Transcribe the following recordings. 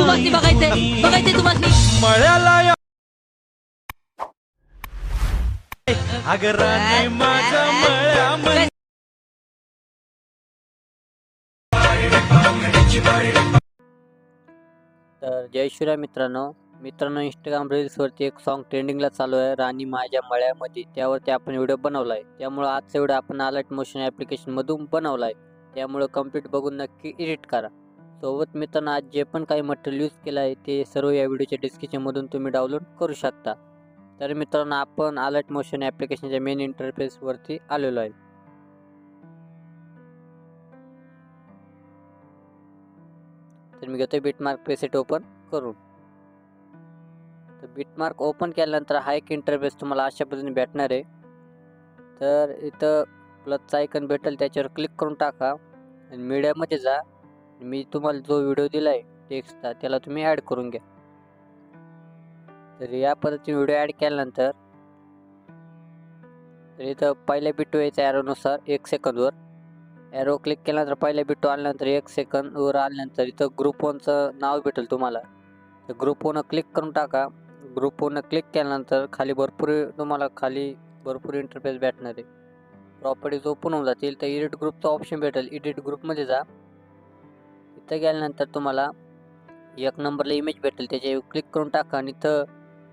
तुम्हाला बघायचंय तुम्हाला मळ्याला आगराने माझ्या मळ्यामध्ये तर जय श्रीराम मित्रांनो इंस्टाग्राम रील्सवरती एक सॉन्ग ट्रेंडिंगला चालू आहे, राणी माझ्या मळ्यामध्ये. त्यावरती आपण व्हिडिओ बनवला आहे. त्यामुळे आजचा व्हिडिओ आपण अलर्ट मोशन ॲप्लिकेशनमधून बनवला आहे. त्यामुळे कंप्लीट बघून नक्की एडिट करा. सोबत मित्रांनो, आज जे पण काही मटेरियल यूज केलं आहे ते सर्व या व्हिडिओच्या डिस्क्रिप्शनमधून तुम्ही डाउनलोड करू शकता. तर मित्रांनो, आपण अलर्ट मोशन ॲप्लिकेशनच्या मेन इंटरफेसवरती आलेलो आहे. तर मी घेतो बिटमार्क प्रेसेट ओपन करून. तर बिटमार्क ओपन केल्यानंतर हा एक इंटरफेस तुम्हाला अशा पद्धतीने भेटणार आहे. तर इथं प्लसचा आयकन भेटेल, त्याच्यावर क्लिक करून टाका आणि मीडियामध्ये जा. मी तुम्हाला जो व्हिडिओ दिला आहे टेक्स्टचा त्याला तुम्ही ॲड करून घ्या. तर या पद्धतीने व्हिडिओ ॲड केल्यानंतर तर इथं पहिल्या बिटू यायचं ॲरोनुसार 1 सेकंदवर. ॲरो क्लिक केल्यानंतर पहिल्या बिटू आल्यानंतर 1 सेकंदवर आल्यानंतर इथं ग्रुप 1चं नाव भेटेल तुम्हाला. तर ग्रुप 1 क्लिक करून टाका. ग्रुप 1 क्लिक केल्यानंतर खाली भरपूर इंटरफेस भेटणार आहे. प्रॉपर्टीज ओपन होऊन जातील. तर एडिट ग्रुपचा ऑप्शन भेटेल. एडिट ग्रुपमध्ये जा. इथं गेल्यानंतर तुम्हाला 1 नंबरला इमेज भेटेल, त्याच्यावर क्लिक करून टाका आणि इथं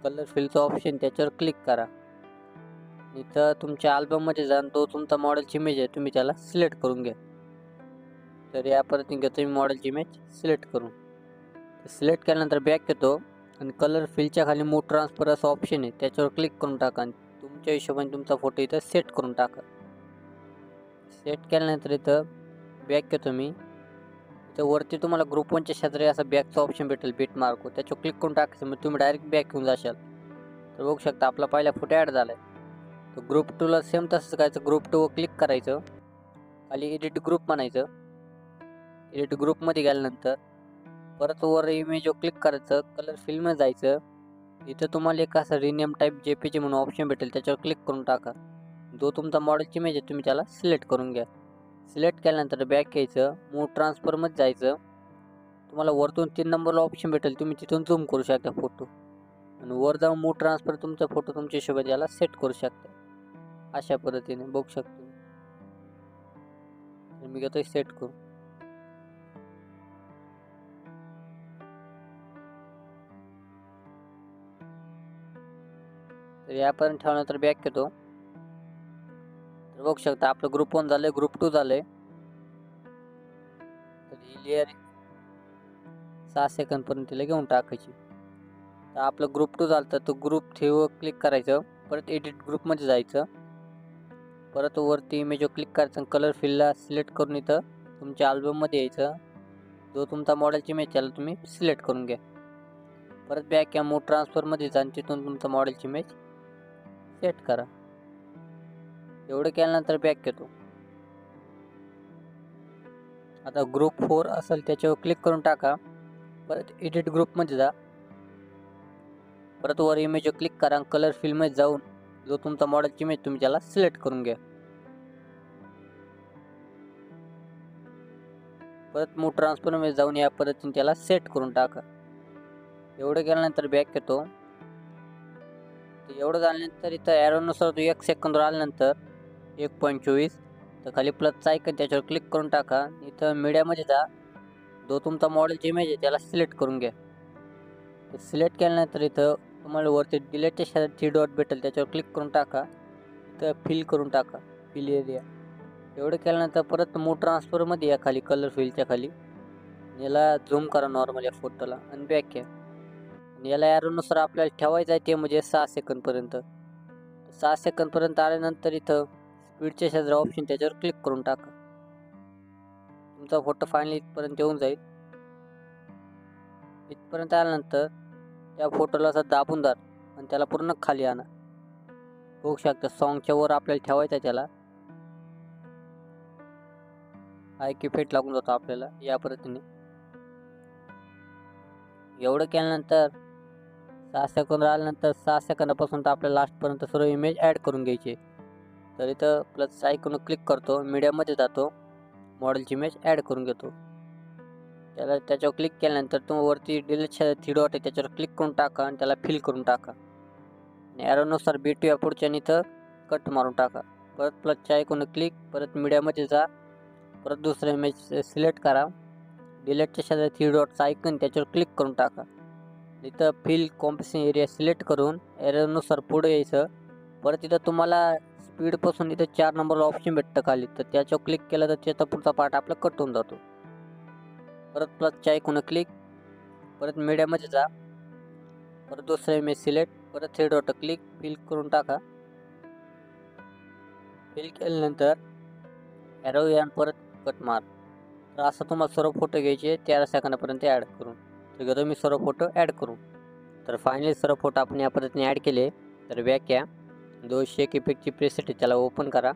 कलर फिलचं ऑप्शन त्याच्यावर क्लिक करा. इथं तुमच्या अल्बममध्ये जा, तो तुमचा मॉडेलची इमेज आहे तुम्ही त्याला सिलेक्ट करून घ्या. तर या पद्धतीने घेतो मी मॉडेलची इमेज सिलेक्ट करून. सिलेक्ट केल्यानंतर बॅक येतो आणि कलर फिलच्या खाली मूव ट्रान्सफर असं ऑप्शन आहे, त्याच्यावर क्लिक करून टाका आणि तुमच्या हिशोबाने तुमचा फोटो इथं सेट करून टाका. सेट केल्यानंतर इथं बॅक येतो मी. इथं वरती तुम्हाला ग्रुप 1च्या शेजारी असं बॅकचा ऑप्शन भेटेल बिटमार्क, त्याच्यावर क्लिक करून टाकायचं. मग तुम्ही डायरेक्ट बॅक येऊन जाशाल. तर बघू शकता आपला पहिला फोटो ॲड झाला आहे. तर ग्रुप 2ला सेम तसंच करायचं. ग्रुप 2वर क्लिक करायचं, खाली एडिट ग्रुप म्हणायचं. एडिट ग्रुपमध्ये गेल्यानंतर परत वर इमेजवर क्लिक करायचं, कलर फिल्ममध्ये जायचं. इथं तुम्हाला एक असं रिनेम टाईप JPG म्हणून ऑप्शन भेटेल, त्याच्यावर क्लिक करून टाका. जो तुमचा मॉडेलची इमेज आहे तुम्ही त्याला सिलेक्ट करून घ्या. सिलेक्ट केल्यानंतर बॅक यायचं, मूव ट्रान्सफरमध्ये जायचं. तुम्हाला वरतून 3 नंबरला ऑप्शन भेटेल, तुम्ही तिथून झूम करू शकता फोटो आणि वर जाऊन मूव ट्रान्सफर तुमचा फोटो तुमच्या हिशोबाने याला सेट करू शकता. अशा पद्धतीने बघू शकतो. मी घेतोय सेट करून. तर यापर्यंत ठेवल्यानंतर बॅक येतो. तर बघू शकता आपलं ग्रुप 1 झालंय, ग्रुप 2 झालंय. तर ही लेअर 6 सेकंदपर्यंत तिला घेऊन टाकायची. तर आपलं ग्रुप 2 झालं, तर ग्रुप 3वर क्लिक करायचं. परत एडिट ग्रुपमध्ये जायचं. परत वरती इमेजवर क्लिक करायचं, कलर फिलला सिलेक्ट करून इथं तुमच्या अल्बममध्ये यायचं. जो तुमचा मॉडेलची इमेज त्याला तुम्ही सिलेक्ट करून घ्या. परत बॅक या मूव ट्रान्सफरमध्ये जा आणि तिथून तुमचा मॉडेलची इमेज सेट करा. एवढं केल्यानंतर बॅक येतो. आता ग्रुप 4 असेल त्याच्यावर क्लिक करून टाका. परत एडिट ग्रुपमध्ये जा. परत वर इमेजवर क्लिक करा, कलर फिलमध्ये जाऊन जो तुमचा मॉडेलची इमेज तुम्ही त्याला सिलेक्ट करून घ्या. परत मूव ट्रान्सफरमध्ये जाऊन या पद्धतीने त्याला सेट करून टाका. एवढं केल्यानंतर बॅक येतो. एवढं झाल्यानंतर इथं ॲरोनुसार 1 सेकंदवर आल्यानंतर 1.24 तर खाली प्लसचा आयकन त्याच्यावर क्लिक करून टाका. इथं मीडियामध्ये जा, जो तुमचा मॉडेलची इमेज आहे त्याला सिलेक्ट करून घ्या. तर सिलेक्ट केल्यानंतर इथं तुम्हाला वरती डिलीटच्या शेजारी 3 डॉट भेटेल, त्याच्यावर क्लिक करून टाका. इथं फिल करून टाका, फिल एरिया. एवढं केल्यानंतर परत मूव ट्रान्सफरमध्ये या खाली कलर फिलच्या खाली याला झूम करा नॉर्मल या फोटोला आणि बॅक या. आणि याला ॲरोनुसार आपल्याला ठेवायचं आहे ते म्हणजे 6 सेकंदपर्यंत. 6 सेकंदपर्यंत आल्यानंतर इथं स्पीडच्या शेजारी ऑप्शन त्याच्यावर क्लिक करून टाका. तुमचा फोटो फायनली इथपर्यंत येऊन जाईल. इथपर्यंत आल्यानंतर त्या फोटोला असं दाबून धर आणि त्याला पूर्ण खाली आणा. बघू शकता सॉन्गच्या वर आपल्याला ठेवायचं आहे त्याला. हा एक इफेक्ट लागून जातो आपल्याला या पद्धतीने. एवढं केल्यानंतर 6 सेकंद आल्यानंतर 6 सेकंदापासून तर आपल्याला लास्टपर्यंत सर्व इमेज ॲड करून घ्यायची. तर इथं प्लस आयकॉन क्लिक करतो, मीडियामध्ये जातो, मॉडेलची इमेज ॲड करून घेतो. त्याच्यावर क्लिक केल्यानंतर तुम्ही वरती डिलीटच्या 3 डॉट आहे त्याच्यावर क्लिक करून टाका आणि त्याला फिल करून टाका आणि ॲरोनुसार भेटूया पुढच्या आणि इथं कट मारून टाका. परत प्लसच्या आयकॉनवर क्लिक, परत मीडियामध्ये जा, परत दुसरं इमेज सिलेक्ट करा. डिलीटच्या शेजारी 3 डॉटचा आयकॉन त्याच्यावर क्लिक करून टाका. इथं फिल कॉम्प्रेशन एरिया सिलेक्ट करून ॲरोनुसार पुढे यायचं. परत इथं तुम्हाला स्पीडपासून इथं 4 नंबरला ऑप्शन भेटतं खाली, तर त्याच्यावर क्लिक केलं तर त्याचा पुढचा पार्ट आपला कट होऊन जातो. परत प्लसच्या आयकॉनवर क्लिक, परत मीडियामध्ये जा, परत दुसरं इमेज सिलेक्ट, परत 3 डॉट क्लिक, फिल करून टाका. फिल केल्यानंतर ॲरो या परत कट मार. तर असं तुम्हाला सर्व फोटो घ्यायचे 13 सेकंदापर्यंत ॲड करून. तर घेतो मी सर्व फोटो ॲड करून. तर फायनली सर्व फोटो आपण या पद्धतीने ॲड केले. तर बॅक या, जो शेक इफेक्टची प्रेसेट आहे त्याला ओपन करा.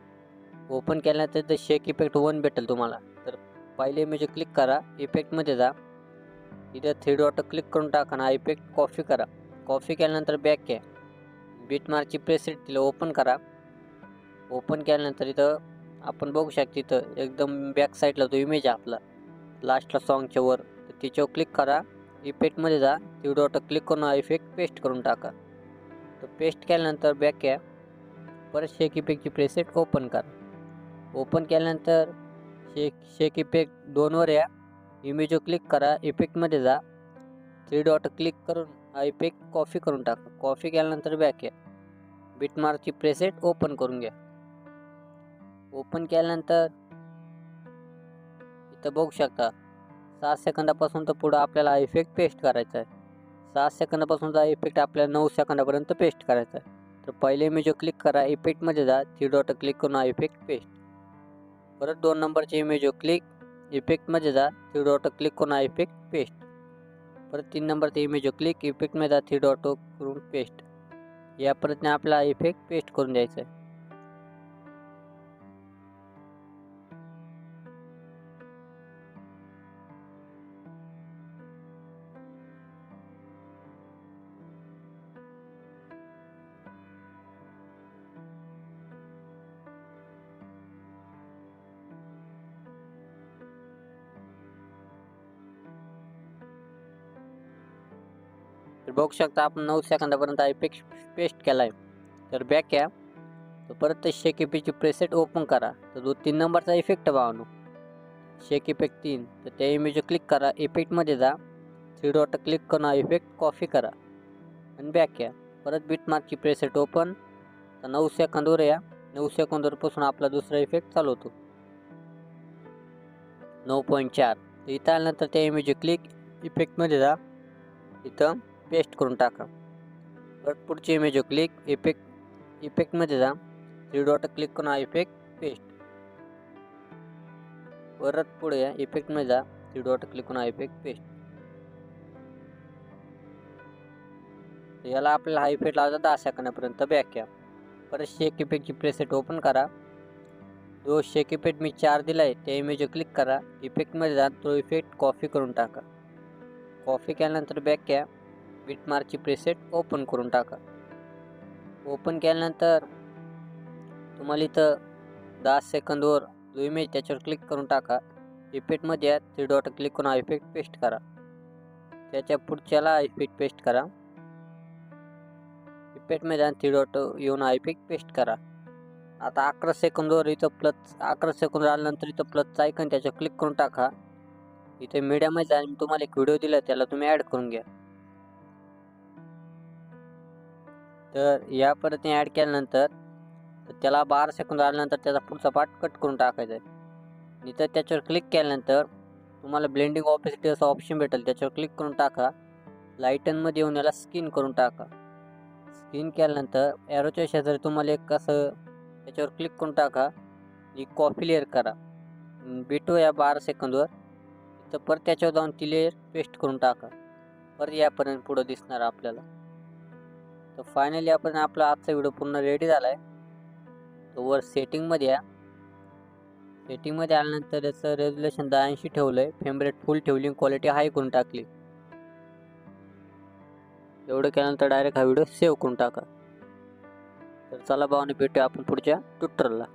ओपन केल्यानंतर ते शेक इफेक्ट 1 भेटेल तुम्हाला. तर पहिले इमेज क्लिक करा, इफेक्टमध्ये जा, इथं 3 डॉट क्लिक करून टाका आणि हा इफेक्ट कॉपी करा. कॉपी केल्यानंतर बॅक या, बीटमार्कची प्रेसेट तिला ओपन करा. ओपन केल्यानंतर इथं आपण बघू शकतो इथं एकदम बॅक साईडला तो इमेज आहे आपला लास्टला सॉन्गच्या वर, तर तिच्यावर क्लिक करा. इफेक्टमध्ये जा, 3 डॉट क्लिक करून हा इफेक्ट पेस्ट करून टाका. तर पेस्ट केल्यानंतर बॅक या, परत शेक इफेक्टची प्रेसेट ओपन करा. ओपन केल्यानंतर शेक इफेक्ट 2 वर या, इमेजवर क्लिक करा, इफेक्टमध्ये जा, 3 डॉट क्लिक करून हा इफेक्ट कॉपी करून टाका. कॉपी केल्यानंतर बॅक या, बीटमार्कची प्रेसेट ओपन करून घ्या. ओपन केल्यानंतर इथं बघू शकता 6 सेकंदापासून तर पुढं आपल्याला हा इफेक्ट पेस्ट करायचा आहे. 6 सेकंदापासूनचा इफेक्ट आपल्याला 9 सेकंदापर्यंत पेस्ट करायचा आहे. तर पहिले इमेजवर क्लिक करा, इफेक्टमध्ये जा, 3 डॉट क्लिक करून हा इफेक्ट पेस्ट. परत 2 नंबरच्या इमेजवर क्लिक, इफेक्टमध्ये जा, 3 डॉट क्लिक करून हा इफेक्ट पेस्ट. परत 3 नंबरच्या इमेजवर क्लिक, इफेक्टमध्ये जा, 3 डॉट करून पेस्ट. या पद्धतीने आपला इफेक्ट पेस्ट करून द्यायचा आहे. तर बघू शकता आपण 9 सेकंदापर्यंत इफेक्ट पेस्ट केला आहे. तर बॅक या, तर परत ते शेक इफेक्टची प्रेसेट ओपन करा. तर जो 3 नंबरचा इफेक्ट भावनो शेक इफेक्ट 3, तर त्या इमेजवर क्लिक करा, इफेक्टमध्ये जा, 3 डॉट क्लिक करून हा इफेक्ट कॉपी करा आणि बॅक या. परत बीटमार्कची प्रेसेट ओपन, तर 9 सेकंदवर या, 9 सेकंदवरपासून आपला दुसरा इफेक्ट चालू होतो 9.4. तर इथं आल्यानंतर त्या इमेजवर क्लिक, इफेक्टमध्ये जा, इथं पेस्ट करून टाका. परत पुढची इमेजवर क्लिक, इफेक्टमध्ये जा, 3 डॉट क्लिक करून हा इफेक्ट पेस्ट. परत पुढे या, इफेक्टमध्ये जा, 3 डॉट क्लिक करून हा इफेक्ट पेस्ट. याला आपल्याला हा इफेक्ट लावायचा 10 सेकंदापर्यंत. बॅक या, परत शेक इफेक्टची प्रेसेट ओपन करा. जो शेक इफेक्ट मी 4 दिला आहे त्या इमेजवर क्लिक करा, इफेक्टमध्ये जा, तो इफेक्ट कॉपी करून टाका. कॉपी केल्यानंतर बॅक या, बीटमार्कची प्रेसेट ओपन करून टाका. ओपन केल्यानंतर तुम्हाला इथं 10 सेकंदवर जो इमेज त्याच्यावर क्लिक करून टाका. इफेक्टमध्ये या, 3 डॉट क्लिक करून हा इफेक्ट पेस्ट करा. त्याच्या पुढच्याला इफेक्ट पेस्ट करा. इफेक्टमध्ये जा, 3 डॉट येऊन हा इफेक्ट पेस्ट करा. आता 11 सेकंदवर इथं 11 सेकंद आल्यानंतर इथं प्लसचा आयकॉन त्याच्यावर क्लिक करून टाका. इथे मीडियामध्ये जा, तुम्हाला एक व्हिडिओ दिला त्याला तुम्ही ॲड करून घ्या. तर या पद्धतीने ॲड केल्यानंतर त्याला 12 सेकंद आल्यानंतर त्याचा पुढचा पार्ट कट करून टाकायचा आहे. इथं त्याच्यावर क्लिक केल्यानंतर तुम्हाला ब्लेंडिंग ऑपेसिटी असं ऑप्शन भेटेल, त्याच्यावर क्लिक करून टाका. लाईटनमध्ये येऊन याला स्किन करून टाका. स्किन केल्यानंतर ॲरोच्या शेजारी तुम्हाला एक असं त्याच्यावर क्लिक करून टाका आणि कॉपी लेअर करा. भेटूया 12 सेकंदवर. तर परत त्याच्यावर जाऊन ती लेअर पेस्ट करून टाका. परत यापर्यंत पुढं दिसणार आपल्याला. तर फायनली आपण आपला आजचा व्हिडिओ पूर्ण रेडी झाला आहे. तर वर सेटिंगमध्ये या, सेटिंगमध्ये आल्यानंतर याचं रेझोल्युशन 82 ठेवलं आहे, फ्रेम रेट फुल ठेवली, क्वालिटी हाय करून टाकली. एवढं केल्यानंतर डायरेक्ट हा व्हिडिओ सेव्ह करून टाका. तर चला भावाने भेटूया आपण पुढच्या ट्युटोरियलला.